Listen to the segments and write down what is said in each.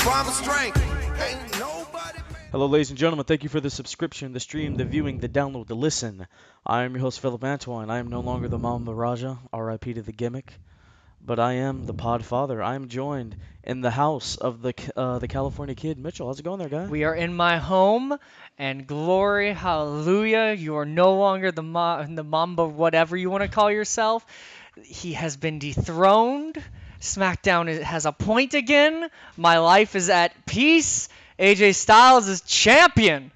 Primal strength. Ain't nobody. Hello, ladies and gentlemen. Thank you for the subscription, the stream, the viewing, the download, the listen. I am your host, Philip Antoine. I am no longer the Mamba Raja, R.I.P. to the gimmick, but I am the Pod Father. I am joined in the house of the California Kid, Mitchell. How's it going there, guy? We are in my home, and glory, hallelujah, you are no longer the Mamba, whatever you want to call yourself. He has been dethroned. SmackDown has a point again. My life is at peace. AJ Styles is champion.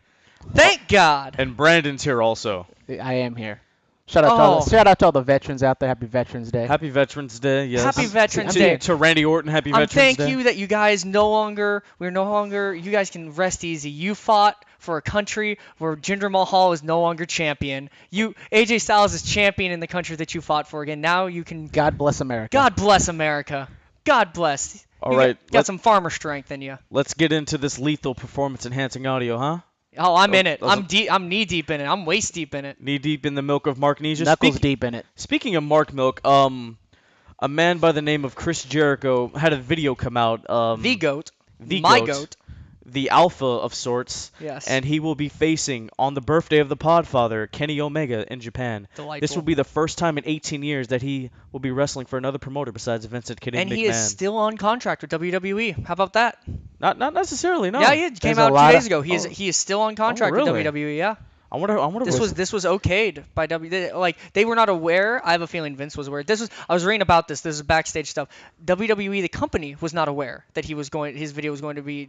Thank God. And Brandon's here also. I am here. Shout out to all the veterans out there. Happy Veterans Day. Happy Veterans Day. Yes. Happy Veterans Day. To Randy Orton, happy Veterans thank Day. you that you guys you guys can rest easy. You fought for a country where Jinder Mahal is no longer champion. AJ Styles is champion in the country that you fought for again. Now you can. God bless America. God bless America. God bless. All right. Got some farmer strength in you. Let's get into this lethal performance-enhancing audio, huh? Oh, I'm in it. I'm knee deep in it. I'm waist deep in it. Knee deep in the milk of Mark Nesia. Knuckles deep in it. Speaking of Mark Milk, a man by the name of Chris Jericho had a video come out. The GOAT. My GOAT. The alpha of sorts. Yes. And he will be facing, on the birthday of the Podfather, Kenny Omega in Japan. Delightful. This will be the first time in 18 years that he will be wrestling for another promoter besides Vincent Kennedy McMahon. And he is still on contract with WWE. How about that? Not necessarily, no. Yeah, he came out 2 days ago. He is still on contract really? with WWE. Yeah. I wonder. This was okayed by WWE. Like they were not aware. I have a feeling Vince was aware. I was reading about this. This is backstage stuff. WWE, the company, was not aware that his video was going to be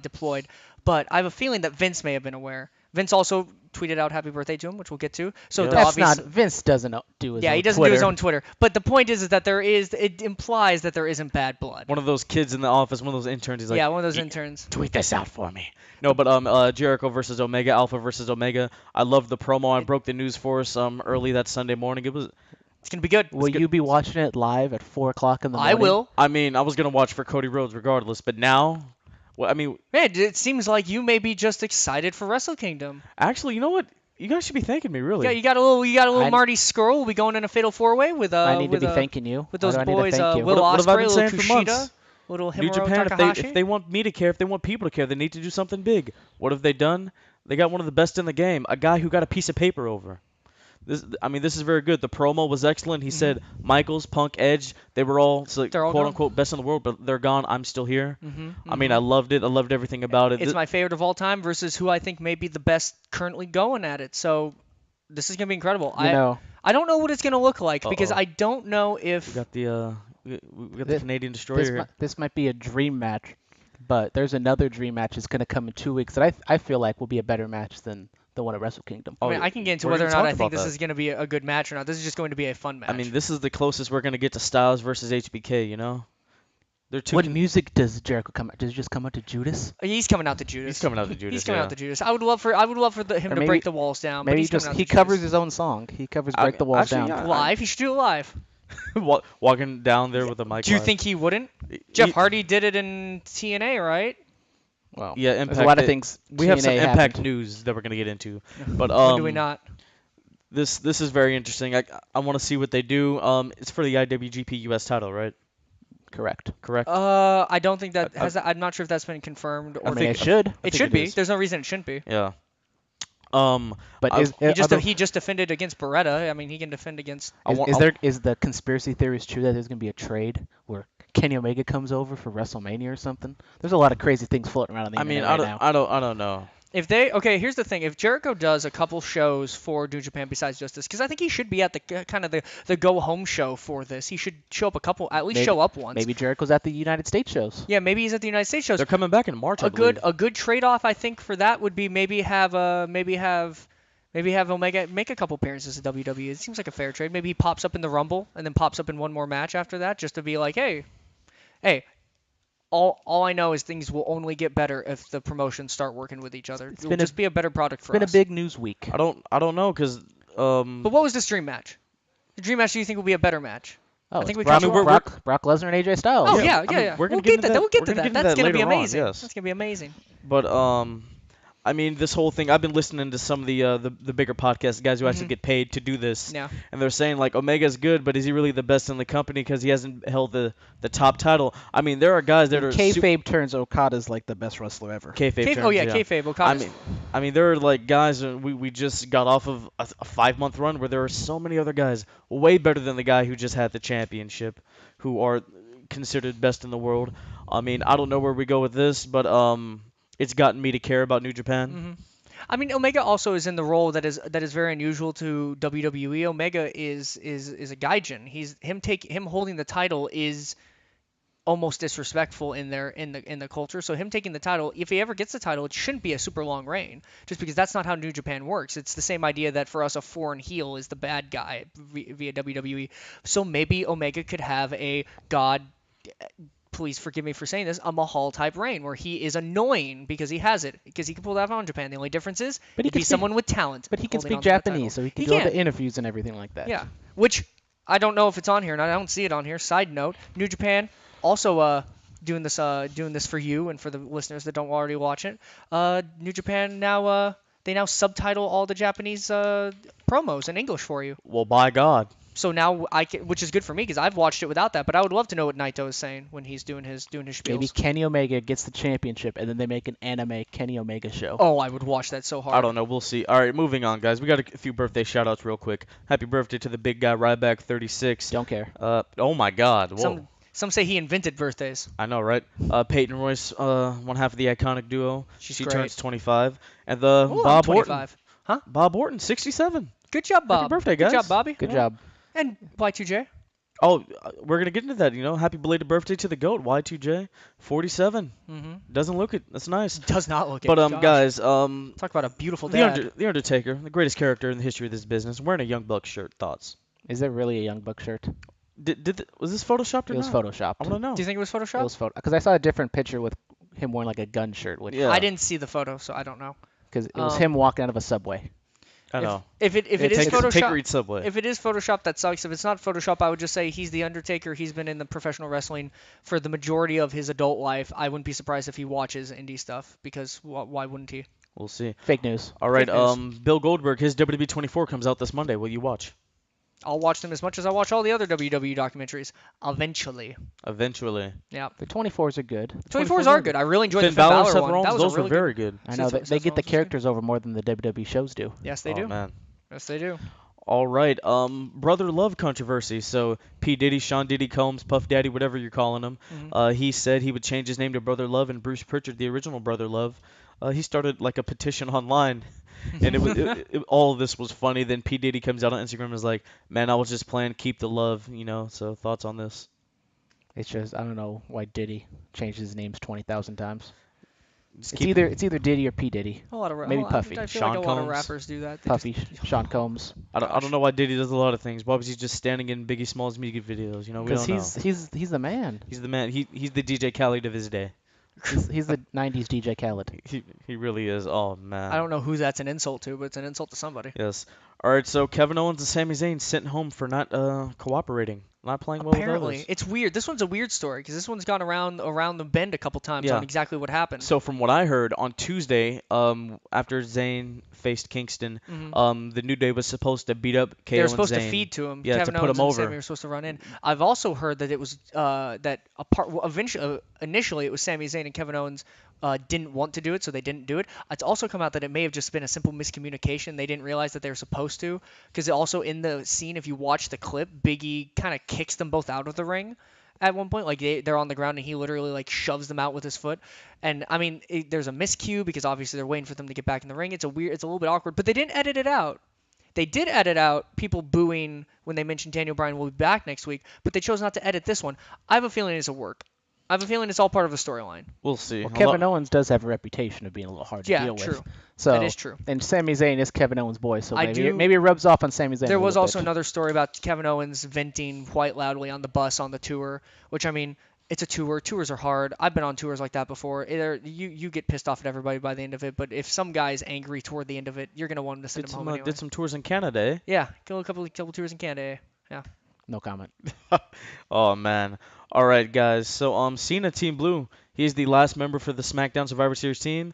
deployed. But I have a feeling that Vince may have been aware. Vince also tweeted out happy birthday to him, which we'll get to. So yeah. Vince doesn't do his own he doesn't Twitter. do his own Twitter. But the point is that it implies that there isn't bad blood. One of those kids in the office, one of those interns, he's like, yeah, one of those interns. Tweet this out for me. No, but Jericho versus Omega, Alpha versus Omega. I love the promo. I broke the news for us early that Sunday morning. It's gonna be good. Will you be watching it live at 4 o'clock in the morning? I will. I mean, I was gonna watch for Cody Rhodes regardless, but now, well, I mean, man, it seems like you may be just excited for Wrestle Kingdom. Actually, you know what? You guys should be thanking me, really. Yeah, you got a little Marty Scurll. We'll be going in a fatal 4-way with I need to be thanking you. with those Why do I need boys. to thank you? Will What have I been Ospreay, saying little for months? Kushida, little New Himuro Japan, Takahashi. if they want me to care, if they want people to care, they need to do something big. What have they done? They got one of the best in the game, a guy who got a piece of paper over. This is very good. The promo was excellent. He said Michaels, Punk, Edge, they were all quote unquote best in the world, but they're gone. I'm still here. I mean, I loved it. I loved everything about it. It's my favorite of all time versus who I think may be the best currently going at it. So this is gonna be incredible. I don't know what it's gonna look like because I don't know if we got the Canadian Destroyer here. This might be a dream match, but there's another dream match that's gonna come in 2 weeks that I feel like will be a better match than the one at Wrestle Kingdom. I mean, I can get into whether or not I think this is going to be a good match or not. This is just going to be a fun match. I mean, this is the closest we're going to get to Styles versus HBK, you know? What music does Jericho come out? Does he just come out to Judas? He's coming out to Judas. He's coming out to Judas. He's coming out to Judas. I would love for him to break the walls down. Maybe but he covers his own song. He covers Break the Walls Down. Live. He should do it live. Walking down there with a mic. Do you think he wouldn't? Jeff Hardy did it in TNA, right? Well, yeah, Impact. There's a lot of things. We have some Impact news that we're gonna get into, but or do we not? This is very interesting. I want to see what they do. It's for the IWGP US title, right? Correct. I don't think that I'm not sure if that's been confirmed. Or I mean, it should. It should be. There's no reason it shouldn't be. Yeah. But he just defended against Beretta. I mean, he can defend against. Is the conspiracy theories true that there's gonna be a trade where Kenny Omega comes over for WrestleMania or something? There's a lot of crazy things floating around on the internet right now. I don't know. Here's the thing. If Jericho does a couple shows for New Japan besides just this, because I think he should be at the go home show for this. He should show up show up once. Maybe Jericho's at the United States shows. Yeah, maybe he's at the United States shows. They're coming back in March. A good trade off I think for that would be maybe have Omega make a couple appearances at WWE. It seems like a fair trade. Maybe he pops up in the Rumble and then pops up in one more match after that, just to be like, hey. All I know is things will only get better if the promotions start working with each other. It'll just be a better product for us. It's been a big news week. I don't know because. But what was this dream match? The dream match do you think will be a better match? Oh, I think Brock Lesnar and AJ Styles. Oh yeah. We'll get to that. That's gonna be amazing. Yes. That's gonna be amazing. But I mean, this whole thing. I've been listening to some of the bigger podcasts, guys who actually Mhm. get paid to do this, Yeah. and they're saying like Omega's good, but is he really the best in the company because he hasn't held the top title? I mean, there are guys that In are kayfabe turns, Okada's like the best wrestler ever. kayfabe Oh terms, yeah, yeah. kayfabe. I Okada's. mean, there are like guys we just got off of a 5 month run where there are so many other guys way better than the guy who just had the championship, who are considered best in the world. I mean, I don't know where we go with this, but it's gotten me to care about New Japan. Mhm. I mean, Omega also is in the role that is very unusual to WWE. Omega is a gaijin. Him holding the title is almost disrespectful in the culture. So him taking the title, if he ever gets the title, it shouldn't be a super long reign, just because that's not how New Japan works. It's the same idea that for us a foreign heel is the bad guy via WWE. So maybe Omega could have a god. Please forgive me for saying this, a Mahal type reign where he is annoying because he has it, because he can pull that on Japan. The only difference is But he it'd can be speak- someone with talent. But he can holding speak on to that title. Japanese, so he can He do all can. the interviews and everything like that. Yeah, which I don't know if it's on here, and I don't see it on here. Side note: New Japan also doing this for you and for the listeners that don't already watch it. New Japan now they now subtitle all the Japanese promos in English for you. Well, by God. So now which is good for me because I've watched it without that. But I would love to know what Naito is saying when he's doing his spiels. Maybe Kenny Omega gets the championship, and then they make an anime Kenny Omega show. Oh, I would watch that so hard. I don't know. We'll see. All right, moving on, guys. We got a few birthday shout-outs real quick. Happy birthday to the big guy, Ryback 36. Don't care. Oh my God. Whoa. Some say he invented birthdays. I know, right? Peyton Royce, one half of the iconic duo. She's she great. turns 25. And the Ooh, I'm Bob Orton. 25. Huh? Bob Orton, 67. Good job, Bob. Happy birthday, Good guys. job, Bobby. Good Yeah. job. And Y2J. Oh, we're gonna get into that. Happy belated birthday to the goat, Y2J, 47. Mm-hmm. Doesn't look it. That's nice. Does not look it. But Gosh. guys, Talk about a beautiful dad. the Undertaker, the greatest character in the history of this business, wearing a Young Bucks shirt. Thoughts? Is that really a Young Buck shirt? Was this photoshopped or It was not? photoshopped. I want to know. Do you think it was It Photoshop? was because I saw a different picture with him wearing like a gun shirt, which Yeah. I didn't see the photo, so I don't know. because it was Um, him walking out of a subway. I know. If it is take Photoshop, Reed Subway. if it is Photoshop, that sucks. If it's not Photoshop, I would just say he's the Undertaker. He's been in the professional wrestling for the majority of his adult life. I wouldn't be surprised if he watches indie stuff because why wouldn't he? We'll see. Fake news. All right. Fake news. Bill Goldberg, his WWE 24 comes out this Monday. Will you watch? I'll watch them as much as I watch all the other WWE documentaries. Eventually. Eventually. Yeah. The 24s are good. 24s are good. I really enjoyed Finn the Finn Balor, Balor Seth one. Rollins, That was those a really were very good. I know Seth they get Rollins the was good. characters over more than the WWE shows do. Yes, they Oh, do. man. Yes, they do. All right. Brother love controversy. So P Diddy, Sean Diddy Combs, Puff Daddy, whatever you're calling him, he said he would change his name to Brother Love, and Bruce Pritchard, the original Brother Love, he started like a petition online. And all of this was funny. Then P Diddy comes out on Instagram and is like, "Man, I was just playing keep the love," So thoughts on this? It's just I don't know why Diddy changed his names 20,000 times. Just It's keep- either Diddy or P Diddy. A lot of Maybe I Puffy. feel Sean like a lot of Combs. rappers do that. They Puffy, Sean Combs. I don't know why Diddy does a lot of things. Why was he just standing in Biggie Smalls music videos? We Because don't know. he's the man. He's the man. He's the DJ Khaled of his day. He's the 90s DJ Khaled. He really is. Oh man. I don't know who that's an insult to, but it's an insult to somebody. Yes. All right. So Kevin Owens and Sami Zayn sent home for not cooperating, not playing well with Apparently, others. it's weird. This one's a weird story because this one's gone around the bend a couple times Yeah. on exactly what happened. So from what I heard on Tuesday, after Zayn faced Kingston, the New Day was supposed to beat up KO they were and supposed to Zayn. feed to him. Yeah, Kevin to put Owens him and over. Sami were supposed to run in. I've also heard that it was initially it was Sami Zayn and Kevin Owens didn't want to do it, so they didn't do it. It's also come out that it may have just been a simple miscommunication. They didn't realize that they were supposed to, because also in the scene, if you watch the clip, Big E kind of kicks them both out of the ring at one point. Like they're on the ground and he literally like shoves them out with his foot. And I mean, there's a miscue because obviously they're waiting for them to get back in the ring. It's a little bit awkward, but they didn't edit it out. They did edit out people booing when they mentioned Daniel Bryan will be back next week, but they chose not to edit this one. I have a feeling it's a work. I have a feeling it's all part of the storyline. We'll see. Well, Kevin Owens does have a reputation of being a little hard to Yeah, deal true. with. So That is true. And Sami Zayn is Kevin Owens' boy, so I maybe do- maybe it rubs off on Sami Zayn. There a was little also bit. another story about Kevin Owens venting quite loudly on the bus on the tour, which I mean, it's a tour. Tours are hard. I've been on tours like that before. You get pissed off at everybody by the end of it, but if some guy's angry toward the end of it, you're gonna want him to send Did him some home anyway. did some tours in Canada. Eh? Yeah, go a couple tours in Canada. Yeah. No comment. Oh man. All right, guys. So Cena Team Blue. He's the last member for the SmackDown Survivor Series team.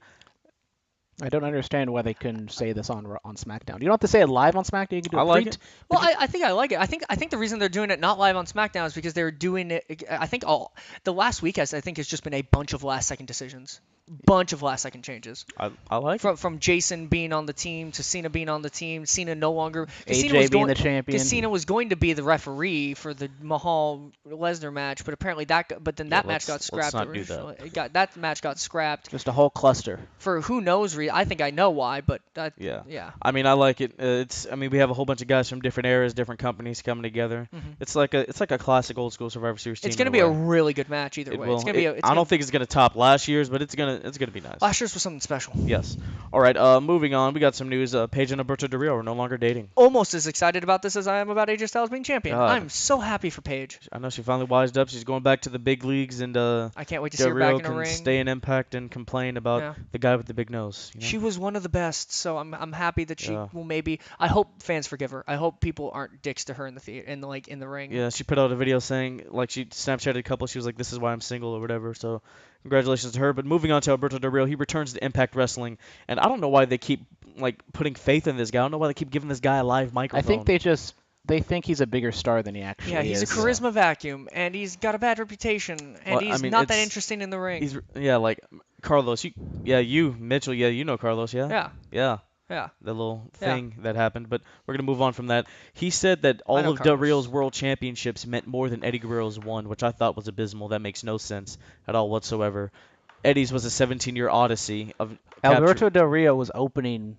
I don't understand why they couldn't say this on SmackDown. You don't have to say it live on SmackDown. You can do I a like it. Well, I think I like it. I think the reason they're doing it not live on SmackDown is because they're doing it. I think the last week has just been a bunch of last second decisions, bunch of last second changes. I like it. From Jason being on the team to Cena being on the team. Cena no longer AJ being the champion. Because Cena was going to be the referee for the Mahal Lesnar match, but apparently that match got scrapped. Let's not do that. That match got scrapped Just a whole cluster. for who knows reason. I think I know why, but Yeah. I mean, I like it. We have a whole bunch of guys from different eras, different companies coming together. It's like a classic old school Survivor Series team. It's going to be a really good match either way. It's going to be. I don't think it's going to top last year's, but it's gonna be nice. Last year's was something special. Yes. All right. Moving on. We got some news. Paige and Alberto Del Rio are no longer dating. Almost as excited about this as I am about AJ Styles being champion. God. I'm so happy for Paige. I know she finally wised up. She's going back to the big leagues, and I can't wait to see Del her back Rio in the can ring. stay in Impact and complain about the guy with the big nose. You know? She was one of the best, so I'm happy that she Yeah. will maybe. I hope fans forgive her. I hope people aren't dicks to her in the in the ring. Yeah, she put out a video saying, she Snapchatted a couple. She was like, "This is why I'm single" or whatever. So, congratulations to her. But moving on to Alberto Del Rio, he returns to Impact Wrestling, and I don't know why they keep putting faith in this guy. I don't know why they keep giving this guy a live microphone. I think they think he's a bigger star than he actually is. Yeah, he's a charisma vacuum, and he's got a bad reputation, and he's not that interesting in the ring. Carlos. You Mitchell. Yeah, you know Carlos. Yeah. Yeah. The little thing that happened, but we're gonna move on from that. He said that all of Del Rio's world championships meant more than Eddie Guerrero's one, which I thought was abysmal. That makes no sense at all whatsoever. Eddie's was a 17-year odyssey of Alberto Del Rio was opening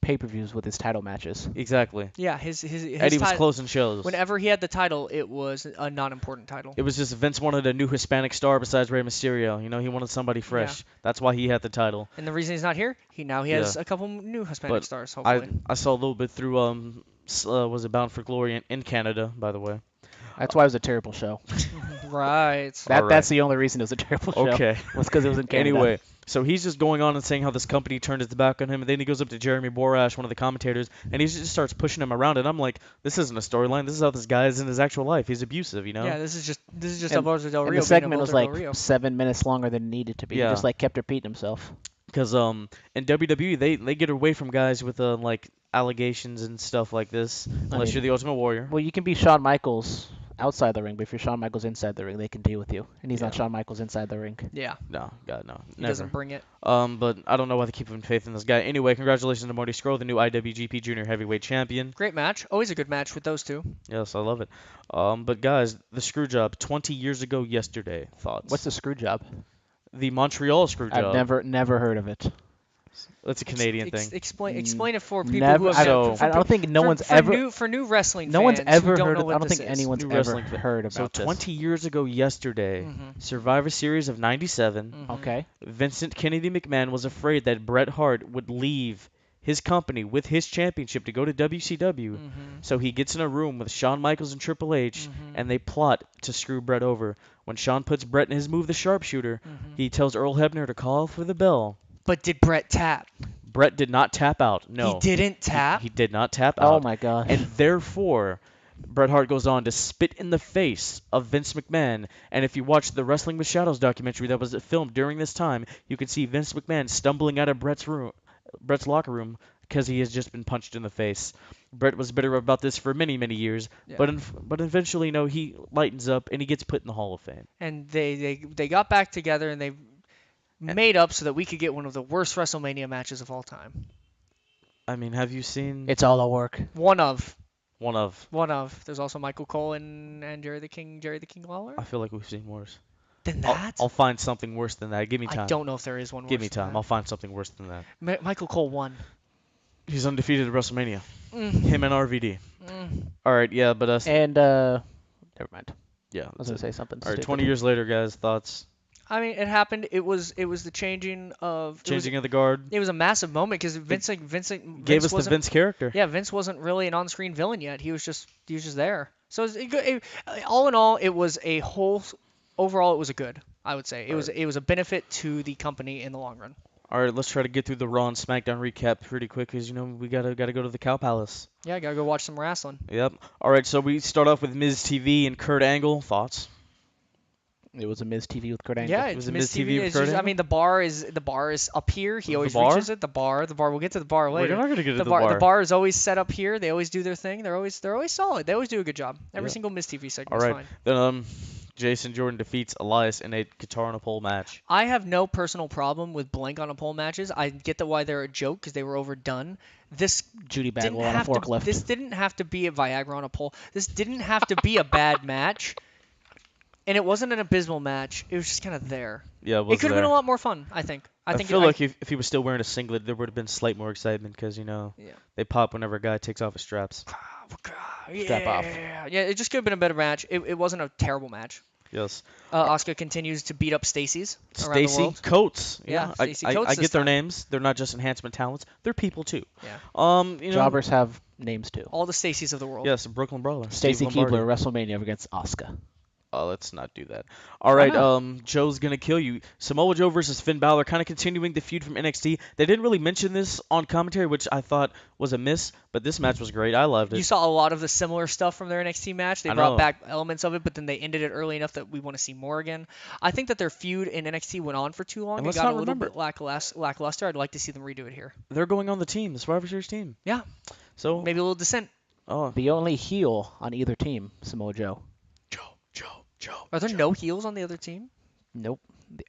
pay-per-views with his title matches. Exactly. Yeah, his Eddie was closing shows. Whenever he had the title, it was a non-important title. It was just Vince wanted a new Hispanic star besides Rey Mysterio. You know, he wanted somebody fresh. Yeah. That's why he had the title. And the reason he's not here, he has a couple new Hispanic stars. Hopefully. I saw a little bit through was it Bound for Glory in Canada, by the way. That's why it was a terrible show. Right. That's the only reason it was a terrible show. Okay. Was because it was in Canada. Anyway, so he's just going on and saying how this company turned its back on him, and then he goes up to Jeremy Borash, one of the commentators, and he just starts pushing him around, and I'm like, this isn't a storyline. This is how this guy is in his actual life. He's abusive, you know? Yeah, this is just Alberto Del Rio. And the segment was 7 minutes longer than it needed to be. Yeah. He just kept repeating himself. Because in WWE they get away from guys with allegations and stuff like this, unless you're the Ultimate Warrior. Well, you can be Shawn Michaels outside the ring, but if you're Shawn Michaels inside the ring, they can deal with you. And he's not Shawn Michaels inside the ring. Yeah. No, God, no. He doesn't bring it. But I don't know why they keep having faith in this guy. Anyway, congratulations to Marty Scurll, the new IWGP Junior Heavyweight Champion. Great match. Always a good match with those two. Yes, I love it. But guys, the screw job 20 years ago yesterday. Thoughts? What's the screw job? The Montreal screw job. I've never heard of it. That's a Canadian thing. Explain it for people who have I don't think no one's ever for new wrestling fans. No one's ever heard of. I don't think anyone's ever heard about this. So 20 years ago yesterday, Survivor Series of '97. Okay. Vincent Kennedy McMahon was afraid that Bret Hart would leave his company with his championship to go to WCW. So he gets in a room with Shawn Michaels and Triple H, and they plot to screw Bret over. When Shawn puts Bret in his move, the sharpshooter, he tells Earl Hebner to call for the bell. But did Bret tap? Bret did not tap out. No. He didn't tap? He did not tap out. Oh, my God. And therefore, Bret Hart goes on to spit in the face of Vince McMahon. And if you watch the Wrestling with Shadows documentary that was filmed during this time, you can see Vince McMahon stumbling out of Bret's locker room because he has just been punched in the face. Bret was bitter about this for many, many years, but eventually, he lightens up and he gets put in the Hall of Fame. And they got back together and they made up so that we could get one of the worst WrestleMania matches of all time. I mean, have you seen? It's all a work. One of. There's also Michael Cole and Jerry the King Lawler. I feel like we've seen worse. Than that? I'll find something worse than that. Give me time. I don't know if there is one worse. Give me time. I'll find something worse than that. Michael Cole won. He's undefeated at WrestleMania. Him and RVD. All right, yeah, but and never mind. Yeah, I was gonna say something. All right, 20 years later, guys, thoughts? I mean, it happened. It was the changing of the guard. It was a massive moment because Vince gave us the Vince character. Yeah, Vince wasn't really an on-screen villain yet. He was just there. So all in all, it was a whole. Overall, it was a good. I would say it was a benefit to the company in the long run. All right, let's try to get through the Raw and SmackDown recap pretty quick because we gotta go to the Cow Palace. Yeah, gotta go watch some wrestling. Yep. All right, so we start off with Miz TV and Kurt Angle. Thoughts? It was a Miz TV with Kurt Angle. Yeah, It it's was a Miz Miz TV TV. with It's Kurt just, I Angle? mean, the bar is up here. He The always bar? reaches it. The bar. We'll get to the bar We're later. not gonna get to the The bar. bar is always set up here. They always do their thing. They're always solid. They always do a good job. Every Yeah. single Miz TV All segment is right. fine. Then Jason Jordan defeats Elias in a guitar on a pole match. I have no personal problem with blank on a pole matches. I get that why they're a joke because they were overdone. This Judy didn't Bagwell on a have to. forklift. This didn't have to be a Viagra on a pole. This didn't have to be a bad match. And it wasn't an abysmal match. It was just kind of there. Yeah, It could have been a lot more fun, I think. I feel like if he was still wearing a singlet, there would have been slight more excitement because Yeah. they pop whenever a guy takes off his straps. Strap off. Yeah, it just could have been a better match. It wasn't a terrible match. Yes. Asuka continues to beat up Stacy's around the Stacy world. Coates. Yeah, I, Stacey I, Coates I this get their time. names. They're not just enhancement talents. They're people too. Yeah. Jobbers have names too. All the Stacys of the world. Yes, Brooklyn Brawler. Stacy Steve Lombardi. Keibler, WrestleMania against Asuka. Oh, let's not do that. All right, Joe's gonna kill you. Samoa Joe versus Finn Balor, kind of continuing the feud from NXT. They didn't really mention this on commentary, which I thought was a miss, but this match was great. I loved it. You saw a lot of the similar stuff from their NXT match. They I brought know. back elements of it, but then they ended it early enough that we want to see more again. I think that their feud in NXT went on for too long And and let's got not a little remember- bit lackluster. I'd like to see them redo it here. They're going on the team, the Survivor Series team. Yeah. So Maybe a little dissent. Oh, The only heel on either team, Samoa Joe. Joe. Are there no heels on the other team? Nope.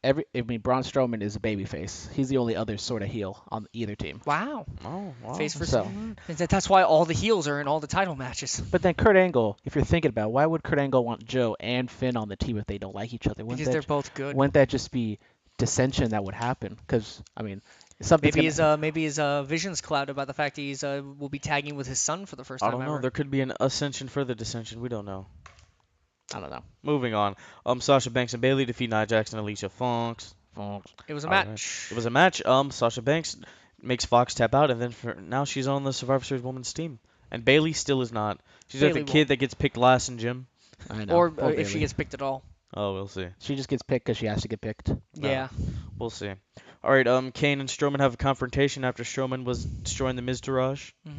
Braun Strowman is a babyface. He's the only other sort of heel on either team. Wow. Oh, wow. Face versus. So- That's why all the heels are in all the title matches. But then Kurt Angle, if you're thinking about it, why would Kurt Angle want Joe and Finn on the team if they don't like each other? Because they're both good. Wouldn't that just be dissension that would happen? Because, something's Maybe his vision's clouded by the fact that he's will be tagging with his son for the first I time don't know. ever. There could be an ascension for the dissension. We don't know. I don't know. Moving on. Sasha Banks and Bailey defeat Nia Jax and Alicia Fox. It was a All right. match. It was a match. Sasha Banks makes Fox tap out, and then now she's on the Survivor Series women's team. And Bailey still is not. She's like Bayley the kid won't. that gets picked last in gym. I know. Or Poor if she Bayley. gets picked at all. Oh, we'll see. She just gets picked because she has to get picked. Yeah. We'll see. All right. Kane and Strowman have a confrontation after Strowman was destroying the Miztourage. hmm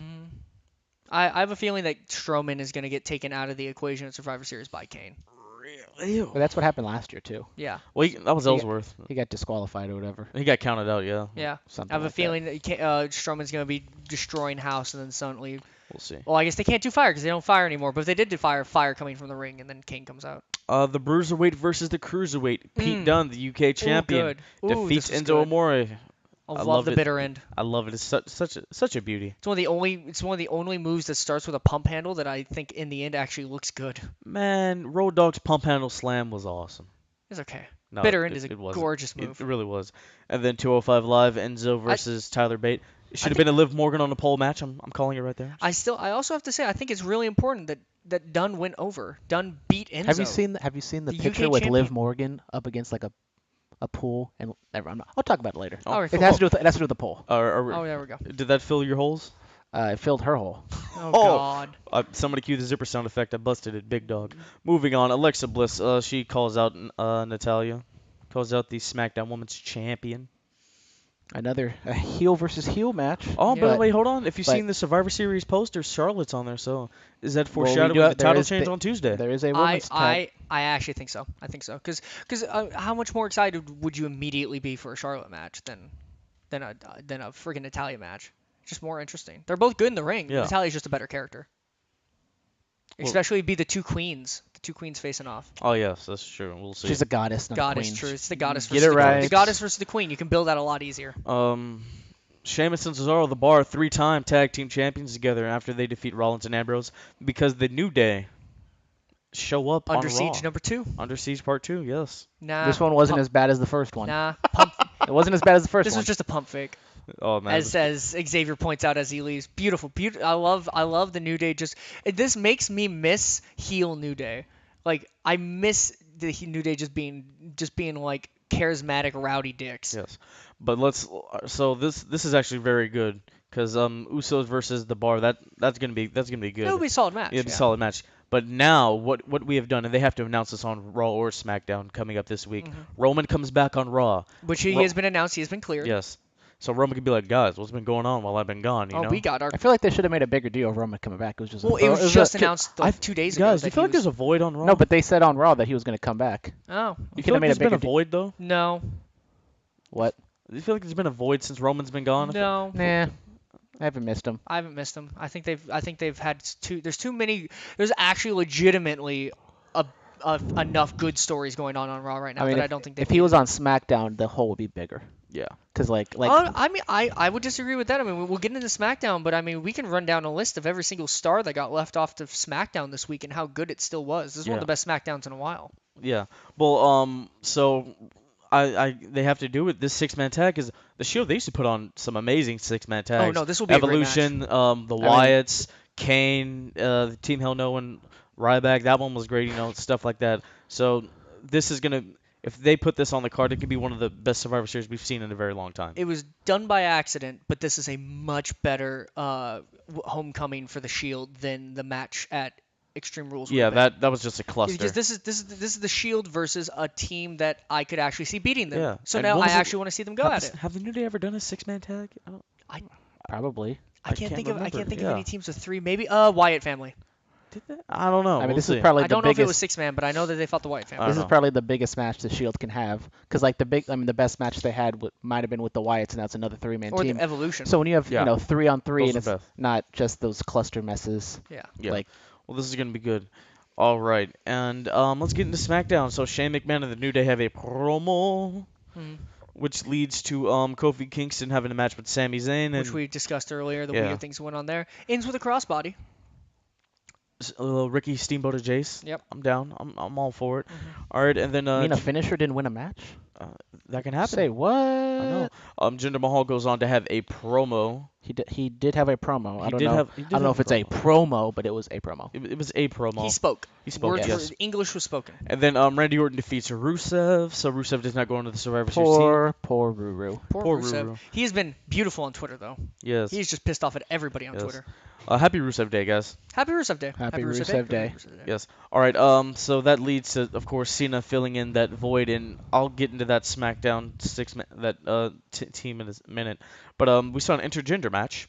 I have a feeling that Strowman is going to get taken out of the equation at Survivor Series by Kane. Really? But that's what happened last year, too. Yeah. Well, that was He got- Ellsworth. He got disqualified or whatever. He got counted out. Yeah. Yeah. Something I have a like that. feeling that Strowman's going to be destroying House and then suddenly. We'll see. Well, I guess they can't do fire because they don't fire anymore. But if they did do fire coming from the ring, and then Kane comes out. The Bruiserweight versus the Cruiserweight. Pete Mm. Dunne, the UK champion, Ooh, good. Ooh, defeats this was Enzo good. Amore. I I love loved the it. bitter end. I love it. It's such a beauty. It's one of the only moves that starts with a pump handle that I think in the end actually looks good. Man, Road Dogg's pump handle slam was awesome. It's okay. No, Bitter end is it a wasn't. gorgeous move. It really was. And then 205 Live, Enzo versus Tyler Bate. It should have been a Liv Morgan on the pole match. I'm calling it right there. I also have to say I think it's really important that Dunn went over. Dunn beat Enzo. Have you seen the The picture UK with Liv champion. Morgan up against like a pool and I'll talk about it later. Oh, All right, It has to do with the pole. Oh, there we go. Did that fill your holes? It filled her hole. Oh, Oh. God. Somebody cue the zipper sound effect. I busted it. Big dog. Moving on. Alexa Bliss. She calls out Natalia. Calls out the SmackDown Women's Champion. Another heel versus heel match. Oh, Yeah. but wait, hold on. If you've but- seen the Survivor Series poster, Charlotte's on there. So is that Well, we foreshadowing do- the there title is change the- on Tuesday? There is a women's tag. I actually think so. I think so. Because how much more excited would you immediately be for a Charlotte match than a freaking Natalia match? Just more interesting. They're both good in the ring. Yeah. Natalia's just a better character. Well- Especially be the two queens facing off. Oh yes, that's true. We'll see. She's a goddess, not a Goddess, queen. true. It's the goddess Get versus it the right. The goddess versus the queen. You can build that a lot easier. Sheamus and Cesaro, the Bar, 3-time tag team champions together after they defeat Rollins and Ambrose because the New Day show up Under on Siege Raw. number 2. Under Siege Part 2, yes. Nah. This one wasn't pump, as bad as the first one. Nah. Pump. It wasn't as bad as the first This one. was just a pump fake. Oh man. As Xavier points out as he leaves. Beautiful. I love the New Day. This makes me miss heel New Day. Like I miss the New Day just being like charismatic rowdy dicks. Yes. But so this is actually very good cuz Usos versus the Bar, that's going to be good. It'll be a solid match. It'll be a solid match. But now what we have done, and they have to announce this on Raw or SmackDown coming up this week. Mhm. Roman comes back on Raw. Which he has been announced. He has been cleared. Yes. So Roman could be like, guys, what's been going on while I've been gone? You Oh, know? we got our. I feel like they should have made a bigger deal of Roman coming back. It was just. Well, a, it was was just a, announced like 2 days ago. Guys, do that you feel he like there's was- a void on Raw? No, but they said on Raw that he was going to come back. Oh, you could feel have like made a there's been a bigger void though? no. What? Do you feel like there's been a void since Roman's been gone? No. Nah, I haven't missed him. I haven't missed them. I think they've had too. There's too many. There's actually legitimately enough good stories going on Raw right now I mean, that I don't think they. if he was on SmackDown, the hole would be bigger. Yeah. Because like I mean, I would disagree with that. I mean, we'll get into SmackDown, but I mean, we can run down a list of every single star that got left off to SmackDown this week and how good it still was. This is one of Yeah. the best SmackDowns in a while. Yeah. Well, so they have to do with this 6-man tag because the Shield they used to put on some amazing 6-man tags. Oh no, this will be a great match. Evolution, the Wyatts, Kane, the Team Hell No and Ryback. That one was great, you know, stuff like that. So this is gonna. If they put this on the card, it could be one of the best Survivor Series we've seen in a very long time. It was done by accident, but this is a much better homecoming for the Shield than the match at Extreme Rules. Yeah, would have that was just a been. cluster. Because this is the Shield versus a team that I could actually see beating them. Yeah. So And now what I was it- actually want to see them go at it. Have the New Day ever done a 6-man tag? probably. I can't think of remember. any teams with 3. Maybe Wyatt family. Did they? I don't know. I mean, We'll this see. is probably I the don't know if it was biggest. 6-man, but I know that they fought the Wyatt family. I This don't is know. probably the biggest match the Shield can have. Because like the best match they had might have been with the Wyatts, and that's another 3-man Or team. the Evolution. So when you have Yeah. 3-on-3, Those and are it's best. not just those cluster messes. yeah. Yeah. Like Well, this is gonna be good. All right, and let's get into SmackDown. So Shane McMahon and the New Day have a promo, Mhm. which leads to Kofi Kingston having a match with Sami Zayn, and Which we discussed earlier, the Yeah. weird things that went on there. Ends with a crossbody. a little Ricky Steamboat to Jace. Yep. I'm down. I'm all for it. All right, and then you mean a finisher didn't win a match? that can happen. Say what? I know. Jinder Mahal goes on to have a promo. He did have a promo. He I don't did know. have- he did I don't know have if a it's a promo, but it was a promo. It was a promo. He spoke. He spoke, Words yes. were, English was spoken. And then Randy Orton defeats Rusev, so Rusev does not go into the Survivor Series team. Poor Ruru. Poor Rusev. Rusev. He has been beautiful on Twitter, though. Yes. He's just pissed off at everybody on Yes. Twitter. Happy Rusev Day, guys. Happy Rusev Day. Happy Rusev Day. Happy Rusev Day. Yes. All right. So that leads to, of course, Cena filling in that void, and I'll get into that SmackDown team in a minute. But we saw an intergender match.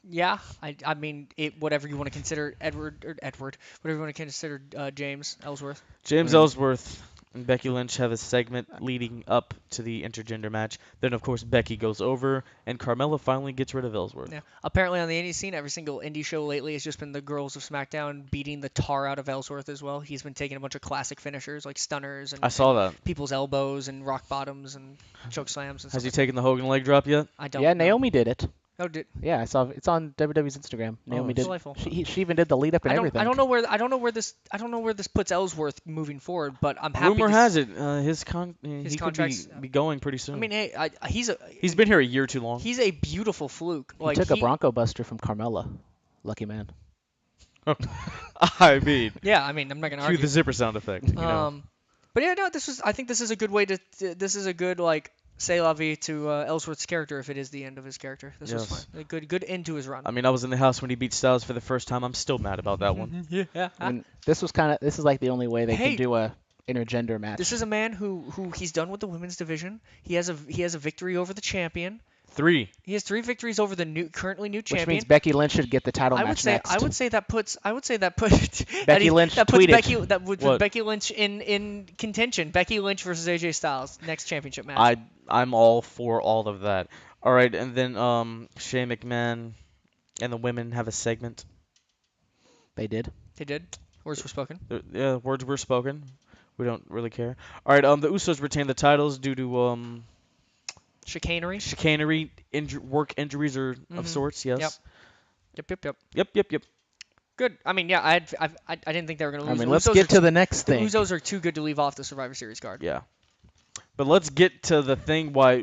Yeah, I mean, whatever you want to consider Edward, whatever you want to consider James Ellsworth. James Ellsworth and Becky Lynch have a segment leading up to the intergender match. Then, of course, Becky goes over, and Carmella finally gets rid of Ellsworth. Yeah. Apparently on the indie scene, every single indie show lately has just been the girls of SmackDown beating the tar out of Ellsworth as well. He's been taking a bunch of classic finishers like stunners and, I saw that. people's elbows and rock bottoms and choke slams and Has he stuff. taken the Hogan leg drop yet? I don't Yeah, know. Naomi did it. Oh, did Yeah, I saw it's on WWE's Instagram. Naomi did. delightful. She even did the lead up and everything. I don't know where this puts Ellsworth moving forward, but I'm happy. Rumor to has it he could contract's- be going pretty soon. I mean, hey, he's been here a year too long. he's a beautiful fluke. He Like took a Bronco Buster from Carmella. Lucky man. I mean, Yeah, I mean, I'm not gonna cue argue. the zipper sound effect. You know. But yeah, no, I think this is a good way to. This is a good like say la vie to Ellsworth's character if it is the end of his character. This was Yes. fine. A good end to his run. I mean, I was in the house when he beat Styles for the first time. I'm still mad about that one. yeah. I mean, this is like the only way they Hey. can do a intergender match. This is a man who he's done with the women's division. He has a victory over the champion. 3. He has 3 victories over the currently new which champion. means Becky Lynch should get the title I match would say next. that puts Becky Lynch that puts tweeted. Becky that would put What? Becky Lynch in contention. Becky Lynch versus AJ Styles next championship match. I'm all for all of that. All right, and then Shane McMahon and the women have a segment. They did. They did. Words were spoken. Yeah, words were spoken. We don't really care. All right, the Usos retain the titles due to Chicanery. chicanery, work injuries or Mhm. of sorts. Yes. Yep. Yep. Good. I mean, yeah, I didn't think they were going to I lose. mean, The let's Usos get are to the next the thing. Usos are too good to leave off the Survivor Series card. Yeah. But let's get to the thing why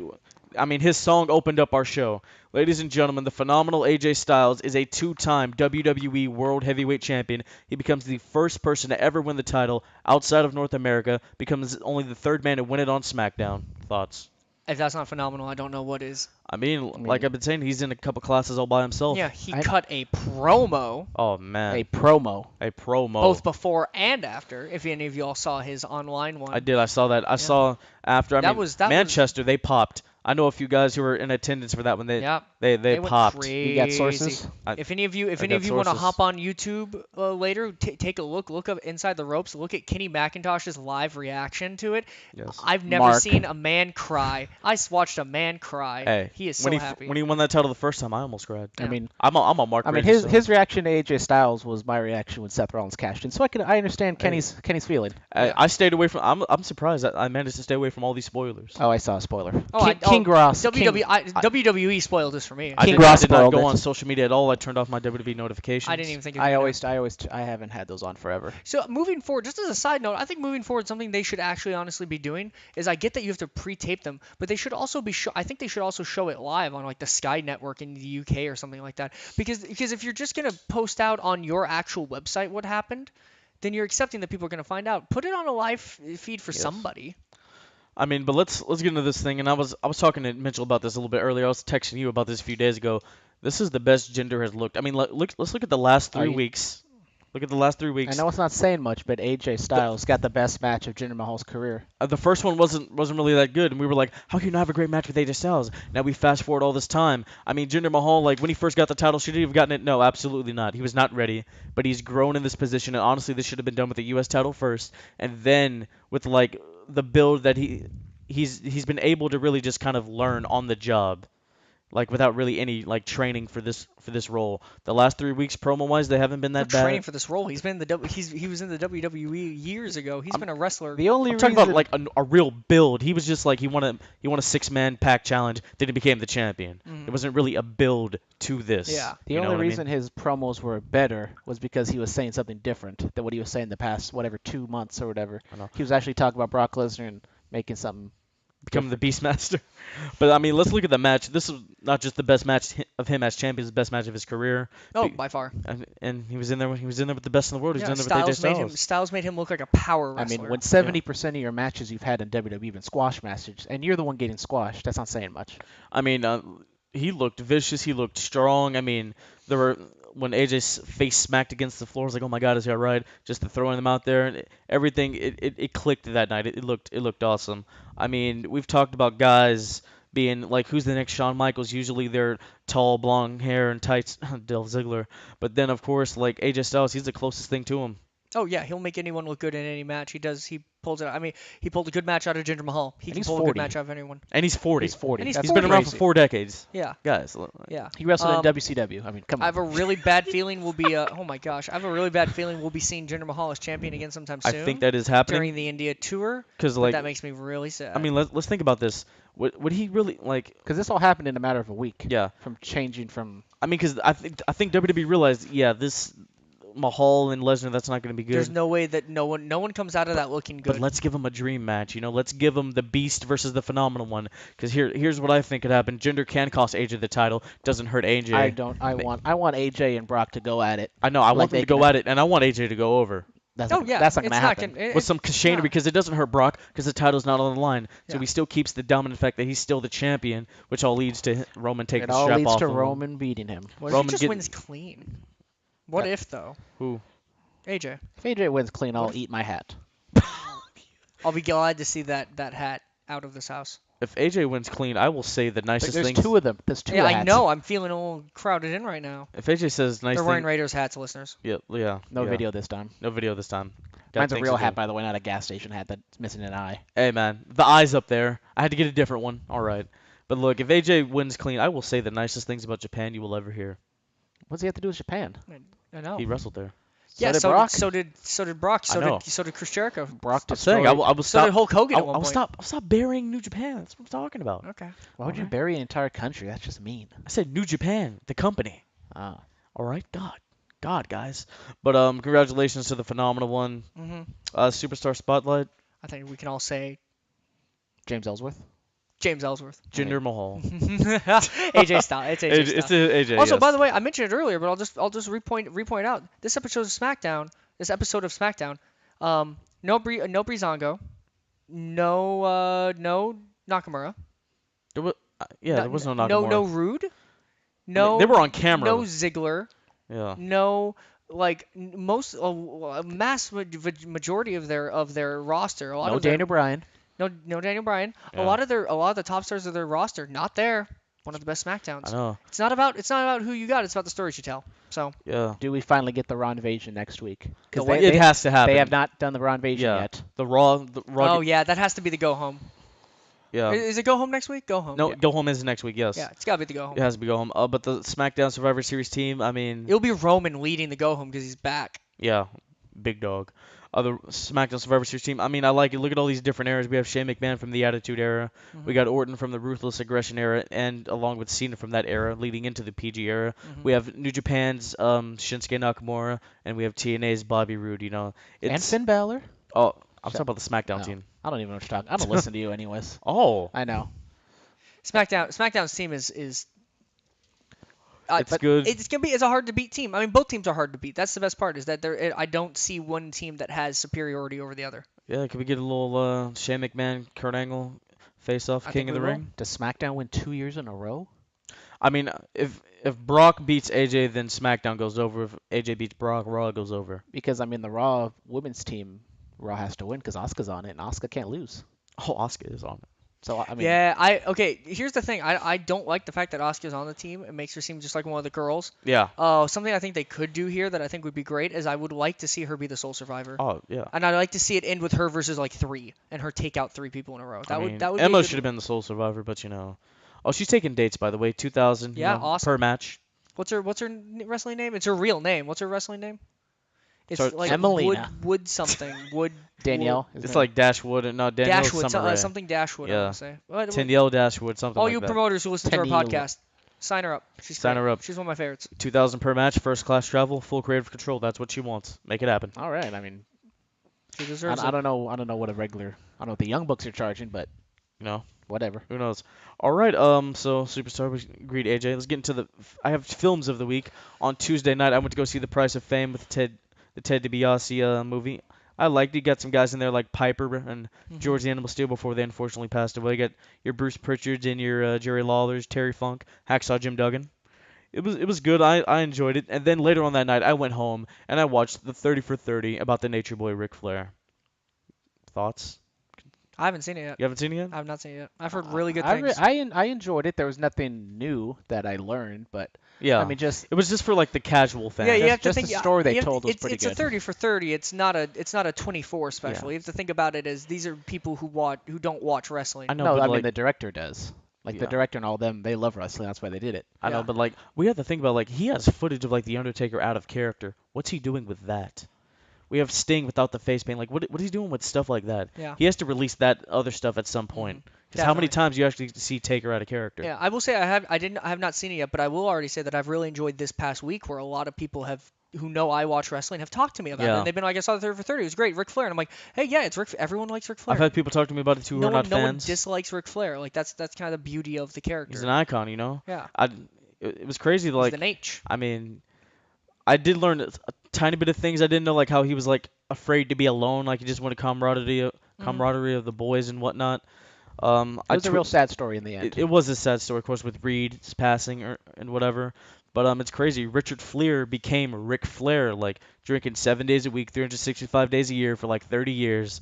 I mean his song opened up our show. Ladies and gentlemen, the phenomenal AJ Styles is a 2-time WWE World Heavyweight Champion. He becomes the first person to ever win the title outside of North America, becomes only the 3rd man to win it on SmackDown. Thoughts? If that's not phenomenal, I don't know what is. I mean, like I've been saying, he's in a couple classes all by himself. Yeah, he I- cut a promo Oh man. A promo. A promo. both before and after. If any of y'all saw his online one. I did. I saw that. I saw after. I That mean, was- that was- Manchester. They popped I know a few guys who were in attendance for that when Yeah. they Went popped. crazy. You got sources? If any of you got want to sources. hop on YouTube later, take a look up Inside the Ropes, look at Kenny McIntosh's live reaction to it. Yes. I've never Mark. seen a man cry. I watched a man cry. Hey, He is when so he happy. when he won that title the first time, I almost cried. Yeah. I mean, I'm a Mark. I mean, Brady, his reaction to AJ Styles was my reaction when Seth Rollins cashed in, so I understand Kenny's feeling. I stayed away from. I'm surprised that I managed to stay away from all these spoilers. Oh, I saw a spoiler. Oh, King Ross. WWE spoiled this for me. I King did Ross not spoiled go it. on social media at all. I turned off my WWE notifications. I didn't even think of I doing that. I haven't had those on forever. So moving forward, just as a side note, I think moving forward, something they should actually honestly be doing is I get that you have to pre-tape them, but they should also I think they should also show it live on like the Sky Network in the UK or something like that. Because if you're just gonna post out on your actual website what happened, then you're accepting that people are gonna find out. Put it on a live feed for somebody. I mean, but let's get into this thing. And I was talking to Mitchell about this a little bit earlier. I was texting you about this a few days ago. This is the best Jinder has looked. I mean, let's look at the last 3 weeks. Look at the last 3 weeks. I know it's not saying much, but AJ Styles got the best match of Jinder Mahal's career. The first one wasn't really that good, and we were like, how can you not have a great match with AJ Styles? Now we fast forward all this time. I mean, Jinder Mahal, like when he first got the title, should he have gotten it? No, absolutely not. He was not ready, but he's grown in this position, and honestly, this should have been done with the U.S. title first, and then with like the build that he's been able to really just kind of learn on the job. Like without really any like training for this role. The last 3 weeks promo wise, they haven't been that bad. Training for this role. He's been in the he was in the WWE years ago. He's been a wrestler. The only I'm reason talking about like a real build. He was just like he won a 6-man pack challenge, then he became the champion. It wasn't really a build to this. Yeah. the You know only what I mean? reason his promos were better was because he was saying something different than what he was saying the past 2 months or whatever. I know. He was actually talking about Brock Lesnar and making something. Become the Beastmaster. But I mean, let's look at the match. This is not just the best match of him as champion, it's the best match of his career. Oh, by far. And he was in there with the best in the world. He was in there with AJ Styles. Styles made him look like a power wrestler. I mean, when 70% of your matches you've had in WWE have been squash matches, and you're the one getting squashed, that's not saying much. I mean, he looked vicious. He looked strong. I mean, when AJ's face smacked against the floor, I was like, oh my God, is he all right? Just to throwing them out there and everything, it clicked that night. It looked awesome. I mean, we've talked about guys being like, who's the next Shawn Michaels? Usually they're tall, blonde hair and tights, Dolph Ziggler. But then of course, like AJ Styles, he's the closest thing to him. Oh yeah, he'll make anyone look good in any match. He does. He pulls it out. I mean, he pulled a good match out of Jinder Mahal. He And can he's pull a good 40. match out of anyone. And he's 40. He's 40. And he's That's He's been around for crazy. 4 decades. Yeah. Guys, Yeah. He wrestled in WCW. I mean, come on. I have a really bad feeling we'll be. Oh my gosh, I have a really bad feeling we'll be seeing Jinder Mahal as champion again sometime soon. I think that is happening. during the India tour. Because But like, that makes me really sad. I mean, let's think about this. Would he really like? Because this all happened in a matter of a week. Yeah. From changing from. I mean, because I think WWE realized, yeah, this Mahal and Lesnar, that's not going to be good. there's no way that no one comes out of that looking good. But let's give him a dream match, you know. Let's give him the Beast versus the Phenomenal one. Because here's what I think could happen. Jinder can cost AJ the title. Doesn't hurt AJ. I don't. I want AJ and Brock to go at it. I know. I like want them they to go can- at it, and I want AJ to go over That's oh not, yeah, that's not it's gonna not happen. gonna. with some chicanery because it doesn't hurt Brock because the title's not on the line. So Yeah. he still keeps the dominant fact that he's still the champion, which all leads to Roman taking It the all strap leads off to of him. Roman beating him. What if Roman he just get- wins clean? What if though? Who? AJ. If AJ wins clean, I'll eat my hat. I'll be glad to see that hat out of this house. If AJ wins clean, I will say the nicest There's things. two of them. There's two Yeah, hats. I know. I'm feeling a little crowded in right now. If AJ says nice They're wearing things, Raiders hats, listeners. yeah. No yeah. video this time. No video this time. Got Mine's a things real to do. hat, by the way, not a gas station hat that's missing an eye. Hey man, the eye's up there. I had to get a different one. All right. But look, if AJ wins clean, I will say the nicest things about Japan you will ever hear. What's he have to do with Japan? I know. He wrestled there. Yeah, did so Brock. did Brock. I know. So did Chris Jericho. Brock I'm saying I will So stop. did Hulk Hogan at one I'll point. stop burying New Japan. That's what I'm talking about. Okay. Why would you Alright. bury an entire country? That's just mean. I said New Japan, the company. Ah. All right, God, guys. But congratulations to the phenomenal one. hmm Superstar Spotlight, I think we can all say James Ellsworth. James Ellsworth. Jinder Mahal. AJ Styles. It's AJ Styles. It's AJ. Also, yes. by the way, I mentioned it earlier, but I'll just repoint out this episode of SmackDown. No Breezango, no Nakamura. there was, there was no Nakamura. No Rude. I No. mean, they were on camera. No Ziggler. Yeah. No, like most a mass majority of their roster. A lot No of their, Daniel Bryan. No Daniel Bryan. Yeah. A lot of the top stars of their roster not there. One of the best I SmackDowns. know. It's not about who you got. It's about the stories you tell. So Yeah. Do we finally get the Raw invasion next week? Because It has to happen. they have not done the Raw invasion Yeah. yet. The Raw. oh yeah, that has to be the go home. Yeah. Is it go home next week? Go home. No, Yeah, Go Home is next week. Yes. it's gotta be the go home. It has to be Go Home. But the SmackDown Survivor Series team. I mean. It'll be Roman leading the go home because he's back. Yeah. Big dog. The SmackDown Survivor Series team. I mean, I like it. Look at all these different eras. We have Shane McMahon from the Attitude Era. Mm-hmm. We got Orton from the Ruthless Aggression Era, and along with Cena from that era, leading into the PG era. Mm-hmm. We have New Japan's Shinsuke Nakamura, and we have TNA's Bobby Roode. And It's Finn Balor. oh, I'm Shut- talking about the SmackDown No, team. I don't even know what you're talking. I don't listen to you anyways. Oh, I know. SmackDown's team is it's but good. it's a hard to beat team. I mean, both teams are hard to beat. That's the best part is that I don't see one team that has superiority over the other. Yeah, can we get a little Shane McMahon, Kurt Angle face off, I King think of the we will. Ring? Does SmackDown win 2 years in a row? I mean, if Brock beats AJ, then SmackDown goes over. If AJ beats Brock, Raw goes over. Because I mean, the Raw women's team, Raw has to win because Asuka's on it, and Asuka can't lose. Oh, Asuka is on it. So I mean, okay. Here's the thing. I don't like the fact that Asuka's on the team. It makes her seem just like one of the girls. Yeah. Something I think they could do here that I think would be great is I would like to see her be the sole survivor. Oh, yeah. And I'd like to see it end with her versus like 3 and her take out 3 people in a row. That would be a Emma good should have one. been the sole survivor, but Oh, she's taking dates, by the way. 2,000. Yeah, awesome. Per match. What's her wrestling name? It's her real name. What's her wrestling name? It's Starts- like Emelina. Wood something. Wood Danielle. isn't It's it? like Dashwood and not Danielle Dashwood. Summer Rae. Something Dashwood. I Yeah. want to say. Danielle Dashwood, something All like you that. promoters who listen to our Danielle. podcast, sign her up. She's Sign great. her up. She's one of my favorites. 2,000 per match, first class travel, full creative control. That's what she wants. Make it happen. All right. I mean, She deserves I it. don't know. I don't know what a regular. I don't know what the Young Bucks are charging, but You know, whatever. who knows? All right. So Superstar, we agreed. AJ. Let's get into I have films of the week. On Tuesday night, I went to go see The Price of Fame with the Ted DiBiase movie. I liked it. You got some guys in there like Piper and George the Animal Steel before they unfortunately passed away. You got your Bruce Pritchards and your Jerry Lawlers, Terry Funk, Hacksaw Jim Duggan. It was good. I enjoyed it. And then later on that night, I went home and I watched the 30 for 30 about the Nature Boy Ric Flair. Thoughts? I haven't seen it yet. You haven't seen it yet? I have not seen it yet. I've heard really good I, things. I enjoyed it. There was nothing new that I learned, but Yeah. I mean, just It was just for like the casual fan. Yeah, you have to just think. the story they you have- told was it's, pretty it's good. a 30 for 30. It's not a 24 special. You have to think about it as these are people who don't watch wrestling. I know, no, but I like, mean the director does. Like the Yeah. director and all them, they love wrestling. That's why they did it. I know, Yeah. but like we have to think about like he has footage of like the Undertaker out of character. What's he doing with that? We have Sting without the face paint. Like what is he doing with stuff like that? Yeah. He has to release that other stuff at some point. Because how many Definitely. times do you actually see Taker out of character? Yeah, I will say I have not seen it yet, but I will already say that I've really enjoyed this past week where a lot of people who know I watch wrestling have talked to me about it, Yeah. and they've been like, I saw the 30 for 30, it was great, Ric Flair, and I'm like, hey, yeah, it's Ric. Everyone likes Ric Flair. I've had people talk to me about it too who no are one, not no one fans. dislikes Ric Flair. Like that's kind of the beauty of the character. He's an icon, you know. Yeah, It was crazy. he's Like the H. I mean, I did learn a tiny bit of things. I didn't know like how he was like afraid to be alone. Like he just wanted camaraderie of the boys and whatnot. It was a real sad story in the end. It was a sad story, of course, with Reed's passing and whatever. But it's crazy. Richard Fleer became Ric Flair, like drinking 7 days a week, 365 days a year for like 30 years.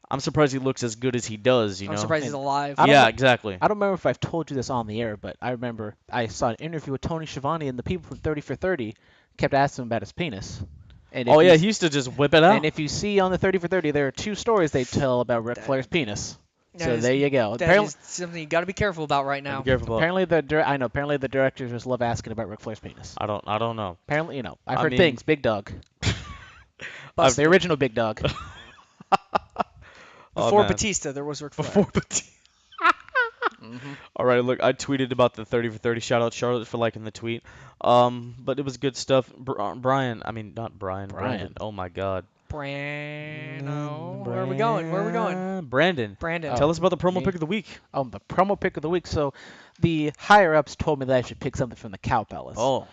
I'm surprised he looks as good as he does. You I'm know? surprised he's alive. I don't Yeah, know- exactly. I don't remember if I've told you this on the air, but I remember I saw an interview with Tony Schiavone, and the people from 30 for 30 kept asking him about his penis. And if Oh yeah, you- he used to just whip it out. And if you see on the 30 for 30, there are 2 stories they tell about Ric Flair's penis. That So is- there you go. That Apparently, is something you got to be careful about right now. Be careful about. apparently the directors just love asking about Ric Flair's penis. I don't know. Apparently, I've I heard mean- things. Big Dog. I've- The original Big Dog. Before man. Batista, there was Ric Flair. Before Batista. All right, look, I tweeted about the 30 for 30. Shout out Charlotte for liking the tweet. But it was good stuff. Brian, I mean not Brian. Brandon. Oh my God. Brano. Where are we going? Where are we going? Brandon. Brandon. Tell us about the promo me? pick of the week. The promo pick of the week. So, the higher ups told me that I should pick something from the Cow Palace. Oh.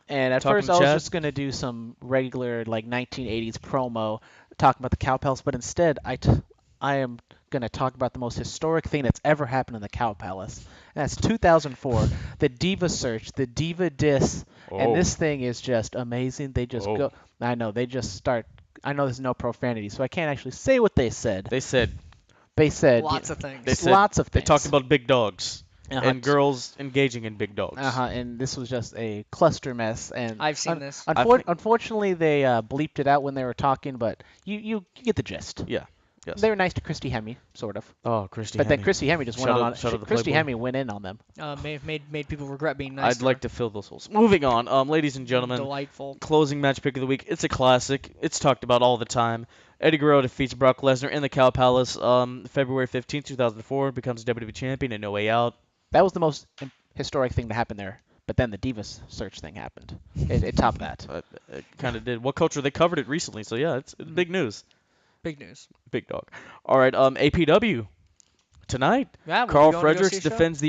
And at Talking first, to I was Chad? just gonna do some regular like 1980s promo talking about the Cow Palace, but instead, I am gonna talk about the most historic thing that's ever happened in the Cow Palace. And that's 2004, the Diva Search, the Diva Diss, Oh. and this thing is just amazing. They just Oh. go. I know they just start. I know there's no profanity, so I can't actually say what they said. They said They said Lots of things. They said lots of they things. talked about big dogs Uh-huh. and girls engaging in big dogs. And this was just a cluster mess. And I've seen this. Unfortunately, they bleeped it out when they were talking, but you get the gist. Yeah. Yes. They were nice to Christy Hemme, sort of. Oh, Christy. But then Hemme. Christy Hemme just went Shout on. out- shout out to Christy Playboy. Hemme went in on them. Made people regret being nice. I'd like to fill those holes. Moving on, ladies and gentlemen, Delightful. closing match pick of the week. It's a classic. It's talked about all the time. Eddie Guerrero defeats Brock Lesnar in the Cow Palace. February 15th, 2004, becomes WWE champion in No Way Out. That was the most historic thing to happen there. But then the Divas search thing happened. It topped that. It kind of did. What culture? They covered it recently, so yeah, it's big news. Big news. Big dog. All right, APW tonight. Yeah, we'll Carl be going to go Fredericks see a show. defends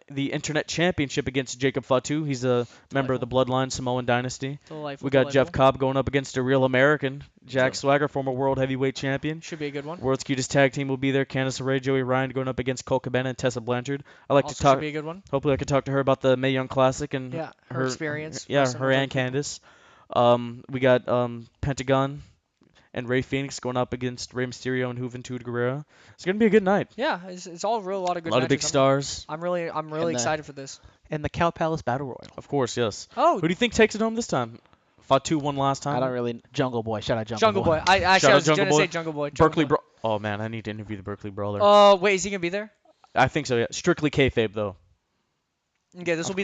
the Internet Championship against Jacob Fatu. He's a member of the Bloodline Samoan Dynasty. Delightful. We got Jeff delightful. Cobb going up against a real American, Jack Sure. Swagger, former World Heavyweight Champion. Should be a good one. World's Cutest Tag Team will be there. Candice LeRae, Joey Ryan going up against Cole Cabana and Tessa Blanchard. I like Also to talk. should be a good one. Hopefully, I can talk to her about the Mae Young Classic and Yeah, her experience. Yeah, wrestling her with and other people. Candice. We got Pentagon and Ray Phoenix going up against Rey Mysterio and Juventud Guerrera. It's gonna be a good night. Yeah, it's all real. A lot of A good lot of big matches. stars, I'm really And excited for this. And the Cow Palace Battle Royal. of course. Yes. Oh, Who do you think takes it home this time? Fatu won last time. I don't really. Jungle Boy. Shout out Jungle Boy. I Shout actually out I was Jungle gonna Boy. say Jungle Boy. Jungle Berkeley Boy. Oh man, I need to interview the Berkeley Brawler. Oh wait, is he gonna be there? I think so. Yeah. Strictly kayfabe though. Okay, this will be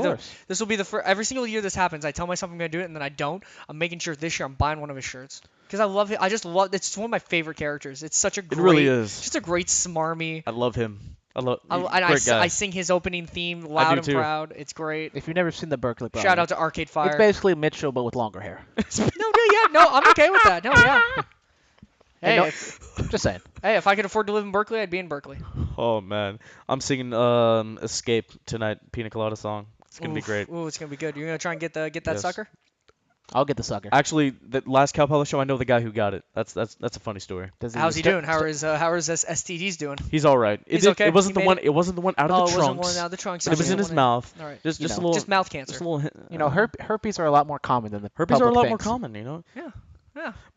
the first. Every single year this happens, I tell myself I'm gonna do it, and then I don't. I'm making sure this year I'm buying one of his shirts because I love it. I just love. It's one of my favorite characters. It's such a great. It really is. Just a great smarmy. I love him. Great I guy. sing his opening theme loud and too. proud. It's great. If you've never seen the Berkeley Brawler, Shout out to Arcade Fire. It's basically Mitchell but with longer hair. No, I'm okay with that. No, yeah. Hey, no- if, Just saying. hey, if I could afford to live in Berkeley, I'd be in Berkeley. Oh man, I'm singing "Escape" tonight, Pina Colada song. It's gonna be Oof. great. Ooh, it's gonna be good. You're gonna try and get that Yes. sucker. I'll get the sucker. Actually, the last Cow Palace show, I know the guy who got it. That's a funny story. Does How's he st- doing? How are his STDs doing? He's all right. He's okay? It wasn't He the made one. it? It wasn't the one out of Oh, the it trunks. wasn't one out of the trunks. But it was in his One mouth. All right. Just You a know. little. Just mouth cancer. Just a little. You know, herpes are a lot more common than the Herpes are a public lot more thinks. common, you know. Yeah.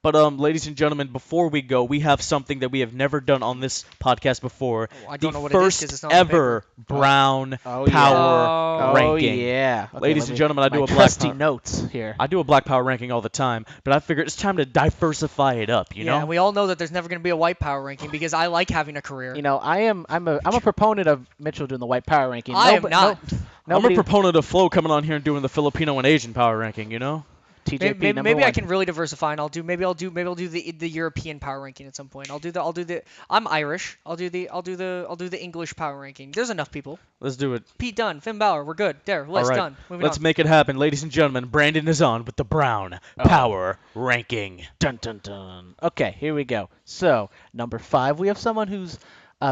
But ladies and gentlemen, before we go, we have something that we have never done on this podcast before. Oh, I don't the know what it is 'cause first it's not on the ever Brown Oh, yeah. Power Oh, ranking. yeah. Okay, Ladies let and me- gentlemen, I do my a black trusty power- notes here. I do a Black Power ranking all the time, but I figured it's time to diversify it up. You Yeah, know. and we all know that there's never gonna be a white power ranking because I like having a career. You know, I'm a proponent of Mitchell doing the white power ranking. I am not. Nobody, I'm a proponent of Flo coming on here and doing the Filipino and Asian power ranking. You know. TJP Maybe, number maybe I one. can really diversify and I'll do the European power ranking at some point. I'm Irish. I'll do the English power ranking. There's enough people. Let's do it. Pete Dunne, Finn Balor, we're good. There, All list right. done. Moving Let's on. make it happen, ladies and gentlemen. Brandon is on with the Brown Power ranking. Dun dun dun. Okay, here we go. So number 5, we have someone who's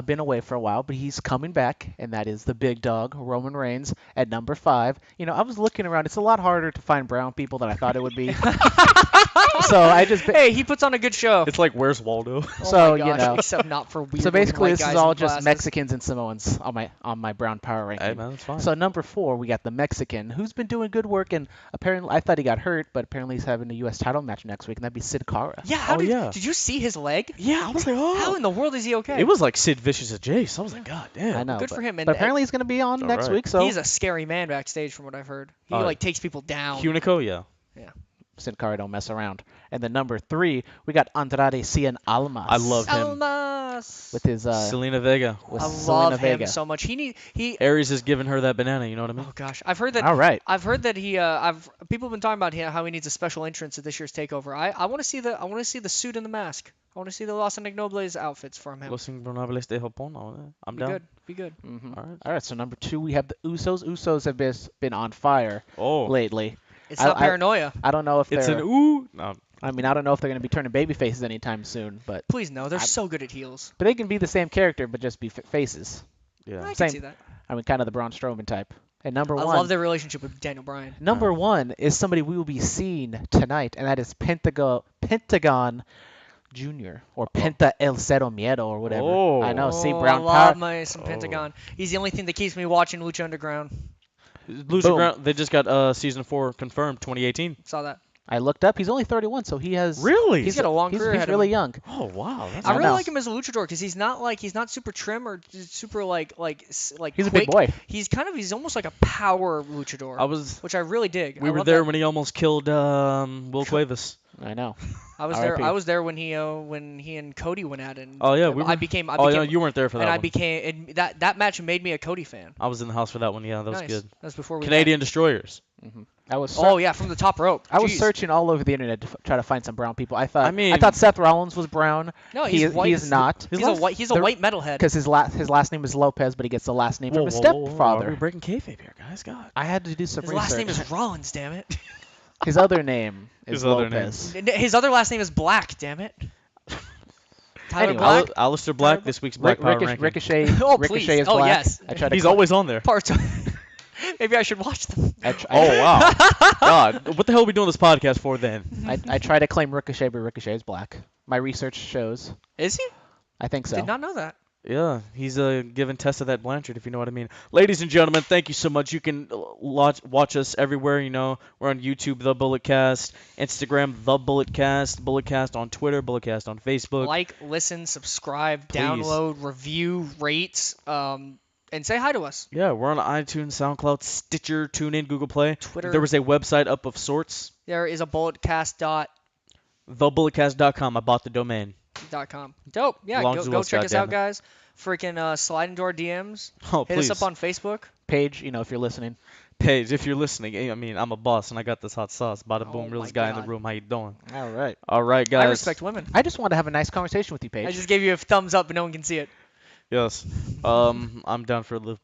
been away for a while, but he's coming back, and that is the big dog, Roman Reigns, at number 5. You know, I was looking around. It's a lot harder to find brown people than I thought it would be. So I just. Hey, he puts on a good show. It's like, where's Waldo? Oh So, my you gosh, know. except not for weird. So basically, white this guys is all in just glasses. Mexicans and Samoans on my brown power ranking. Hey man, that's fine. So number 4, we got the Mexican, who's been doing good work, and apparently I thought he got hurt, but apparently he's having a U.S. title match next week, and that'd be Sid Cara. Yeah, how Oh, did yeah. did you see his leg? yeah, I was like, oh. How in the world is he okay? It was like Sid Vicious at Jace. I was like, God damn. I know. Good but, for him, and- but apparently he's going to be on All next right. week, so He's a scary man backstage, from what I've heard. He Oh, takes people down. Hunico, yeah. Sin Cara don't mess around. And then number 3, we got Andrade Cien Almas. I love him. Almas. with his Selena Vega. with I Zelina love Vega. him so much. He. Aries has given her that banana. You know what I mean? Oh gosh, I've heard that. All right. I've heard that he. People have been talking about how he needs a special entrance at this year's Takeover. I want to see the suit and the mask. I want to see the Los Inignobles outfits from him. Los Ingobernables de Japón. I'm Be down. good. Be good. Mhm. All right. All right. So number 2, we have the Usos. Usos have been on fire Oh, lately. It's I- not I- paranoia. I don't know if it's they're. an ooh. No. I mean, I don't know if they're going to be turning baby faces anytime soon, but Please no. They're so good at heels. they can be the same character, but just be faces. Yeah. I can Same. see that. I mean, kind of the Braun Strowman type. And number I one. love their relationship with Daniel Bryan. Number 1 is somebody we will be seeing tonight, and that is Pentagon Jr. or Penta El Cero Miedo or whatever. Oh. I know. See, Oh, Brown I love Power. some Pentagon. He's the only thing that keeps me watching Lucha Underground. Losing Boom. ground. They just got season 4 confirmed, 2018. Saw that. I looked up. He's only 31, so he has. Really? He's got a long career He's ahead of really him. young. Oh wow, that's I really know. like him as a luchador because he's not super trim or super like He's quick. a big boy. He's almost like a power luchador. Which I really dig. We I were love there that. when he almost killed Will Cuevas. I know. I was R.I.P. there. I was there when he and Cody went at it. And Oh yeah, I became. Oh yeah, you weren't there for that and I one. became that match made me a Cody fan. I was in the house for that one. Yeah, that was Nice. good. That was before we Canadian Destroyers. I was. Oh yeah, from the top rope. I was Jeez. searching all over the internet to try to find some brown people. I I mean- thought Seth Rollins was brown. No, he's white. He is not. He's a white. He's a the- white metalhead. Because his last name is Lopez, but he gets the last name from his Are stepfather. we breaking kayfabe here, guys? God. I had to do some His research. last name is Rollins. Damn it. His other name is His other Lopez. His other last name is Black. Damn it. Tyler Anyway. Black. Alistair Black, this week's Black Power ranking. Ricochet. Oh, Ricochet please. is Oh, black. yes. I tried to. He's always on there. Parts. Maybe I should watch them. Oh wow. God, what the hell are we doing this podcast for then? I try to claim Ricochet, but Ricochet is black. My research shows. Is he? I think so. Did not know that. Yeah, he's giving Tessa that Blanchard, if you know what I mean. Ladies and gentlemen, thank you so much. You can watch us everywhere. You know, we're on YouTube, The Bulletcast, Instagram, The Bulletcast, Bulletcast on Twitter, Bulletcast on Facebook. Like, listen, subscribe, Please. download, review, rate, and say hi to us. Yeah, we're on iTunes, SoundCloud, Stitcher, TuneIn, Google Play. Twitter. There was a website up of sorts, There is a bulletcast.com. thebulletcast.com. I bought the domain. Dope. Yeah, Belongs to go us, check us out, goddammit. guys. Freaking slide into our DMs. Oh, Hit please. us up on Facebook. Paige, if you're listening. Paige, if you're listening, I mean, I'm a boss and I got this hot sauce. Bada boom, Oh realest my guy in God. the room. How you doing? All right. All right, guys. I respect women. I just want to have a nice conversation with you, Paige. I just gave you a thumbs up, but no one can see it. Yes. I'm down for Liv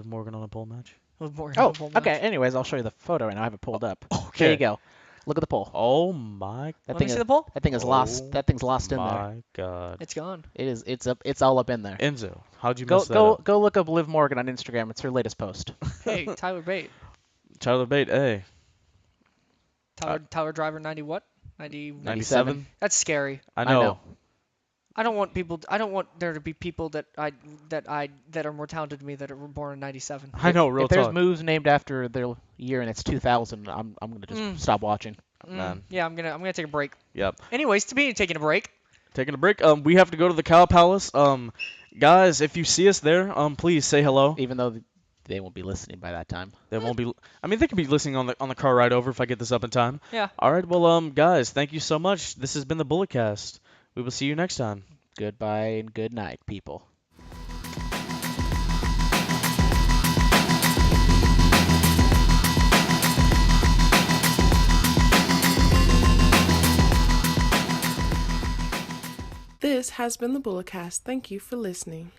Morgan on a pole match. Oh, okay. Anyways, I'll show you the photo right now. I have it pulled up. Okay. There you go. Look at the pole. Oh my. That Let me thing see is, the poll. That thing is lost. That thing's lost in there. My God. It's gone. It is. It's up. It's all up in there. Enzo, how'd you Go mess that go up? go look up Liv Morgan on Instagram. It's her latest post. Hey, Tyler Bate. Tyler Bate, hey. Tyler Driver 90 what? 90. 97? That's scary. I know. I don't want there to be people that are more talented than me that were born in 97. I know, real If there's talk. moves named after their year and it's 2000, I'm gonna just stop watching. Man. Yeah, I'm gonna take a break. Yep. Anyways, to be taking a break. Taking a break. We have to go to the Cow Palace. Guys, if you see us there, please say hello. Even though they won't be listening by that time. They won't be. I mean, they could be listening on the car ride over if I get this up in time. Yeah. All right. Well, guys, thank you so much. This has been the Bulletcast. We will see you next time. Goodbye and good night, people. This has been the Bulletcast. Thank you for listening.